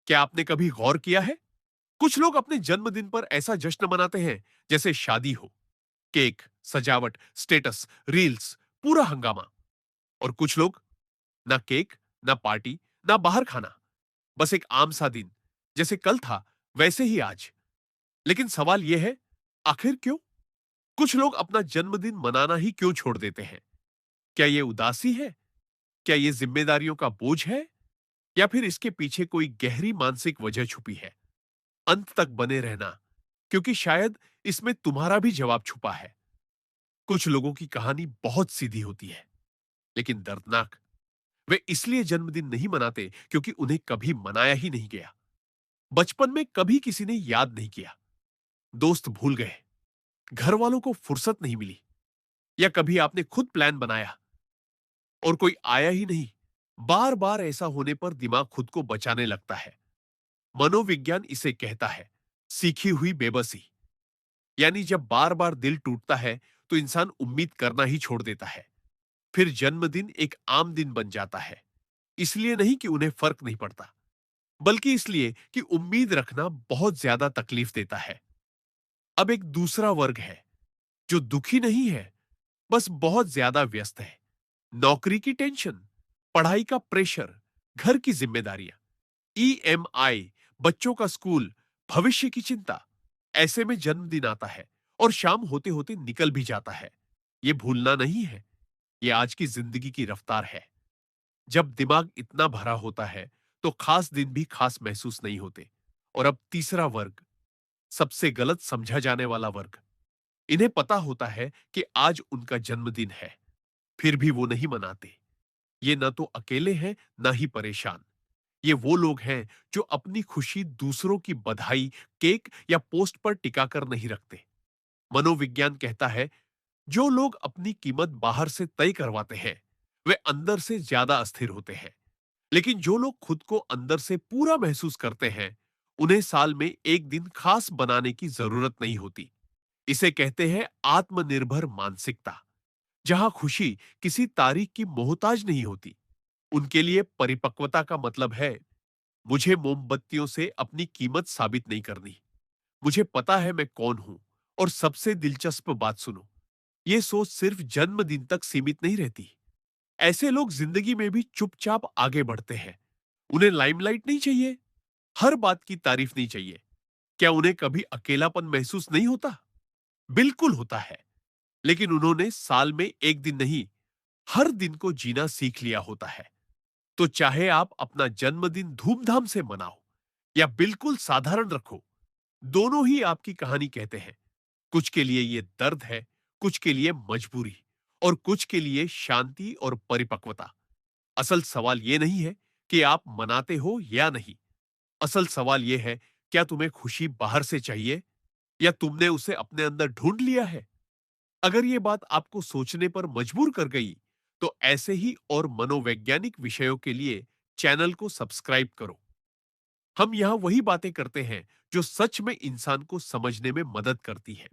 क्या आपने कभी गौर किया है? कुछ लोग अपने जन्मदिन पर ऐसा जश्न मनाते हैं जैसे शादी हो। केक, सजावट, स्टेटस, रील्स, पूरा हंगामा। और कुछ लोग ना केक, ना पार्टी, ना बाहर खाना, बस एक आम सा दिन, जैसे कल था वैसे ही आज। लेकिन सवाल यह है, आखिर क्यों? कुछ लोग अपना जन्मदिन मनाना ही क्यों छोड़ देते हैं? क्या यह उदासी है? क्या यह जिम्मेदारियों का बोझ है? या फिर इसके पीछे कोई गहरी मानसिक वजह छुपी है? अंत तक बने रहना, क्योंकि शायद इसमें तुम्हारा भी जवाब छुपा है। कुछ लोगों की कहानी बहुत सीधी होती है, लेकिन दर्दनाक। वे इसलिए जन्मदिन नहीं मनाते क्योंकि उन्हें कभी मनाया ही नहीं गया। बचपन में कभी किसी ने याद नहीं किया, दोस्त भूल गए, घर वालों को फुर्सत नहीं मिली, या कभी आपने खुद प्लान बनाया और कोई आया ही नहीं। बार बार ऐसा होने पर दिमाग खुद को बचाने लगता है। मनोविज्ञान इसे कहता है सीखी हुई बेबसी। यानी जब बार बार दिल टूटता है तो इंसान उम्मीद करना ही छोड़ देता है। फिर जन्मदिन एक आम दिन बन जाता है। इसलिए नहीं कि उन्हें फर्क नहीं पड़ता, बल्कि इसलिए कि उम्मीद रखना बहुत ज्यादा तकलीफ देता है। अब एक दूसरा वर्ग है जो दुखी नहीं है, बस बहुत ज्यादा व्यस्त है। नौकरी की टेंशन, पढ़ाई का प्रेशर, घर की जिम्मेदारियां, ईएमआई, बच्चों का स्कूल, भविष्य की चिंता। ऐसे में जन्मदिन आता है और शाम होते होते निकल भी जाता है। यह भूलना नहीं है, यह आज की जिंदगी की रफ्तार है। जब दिमाग इतना भरा होता है तो खास दिन भी खास महसूस नहीं होते। और अब तीसरा वर्ग, सबसे गलत समझा जाने वाला वर्ग। इन्हें पता होता है कि आज उनका जन्मदिन है, फिर भी वो नहीं मनाते। ये न तो अकेले हैं, न ही परेशान। ये वो लोग हैं जो अपनी खुशी दूसरों की बधाई, केक या पोस्ट पर टिकाकर नहीं रखते। मनोविज्ञान कहता है जो लोग अपनी कीमत बाहर से तय करवाते हैं वे अंदर से ज्यादा अस्थिर होते हैं। लेकिन जो लोग खुद को अंदर से पूरा महसूस करते हैं उन्हें साल में एक दिन खास बनाने की जरूरत नहीं होती। इसे कहते हैं आत्मनिर्भर मानसिकता, जहां खुशी किसी तारीख की मोहताज नहीं होती। उनके लिए परिपक्वता का मतलब है मुझे मोमबत्तियों से अपनी कीमत साबित नहीं करनी। मुझे पता है मैं कौन हूं। और सबसे दिलचस्प बात सुनो, ये सोच सिर्फ जन्मदिन तक सीमित नहीं रहती। ऐसे लोग जिंदगी में भी चुपचाप आगे बढ़ते हैं। उन्हें लाइमलाइट नहीं चाहिए, हर बात की तारीफ नहीं चाहिए। क्या उन्हें कभी अकेलापन महसूस नहीं होता? बिल्कुल होता है। लेकिन उन्होंने साल में एक दिन नहीं, हर दिन को जीना सीख लिया होता है। तो चाहे आप अपना जन्मदिन धूमधाम से मनाओ या बिल्कुल साधारण रखो, दोनों ही आपकी कहानी कहते हैं। कुछ के लिए ये दर्द है, कुछ के लिए मजबूरी, और कुछ के लिए शांति और परिपक्वता। असल सवाल ये नहीं है कि आप मनाते हो या नहीं। असल सवाल ये है, क्या तुम्हें खुशी बाहर से चाहिए या तुमने उसे अपने अंदर ढूंढ लिया है? अगर ये बात आपको सोचने पर मजबूर कर गई, तो ऐसे ही और मनोवैज्ञानिक विषयों के लिए चैनल को सब्सक्राइब करो। हम यहाँ वही बातें करते हैं जो सच में इंसान को समझने में मदद करती हैं।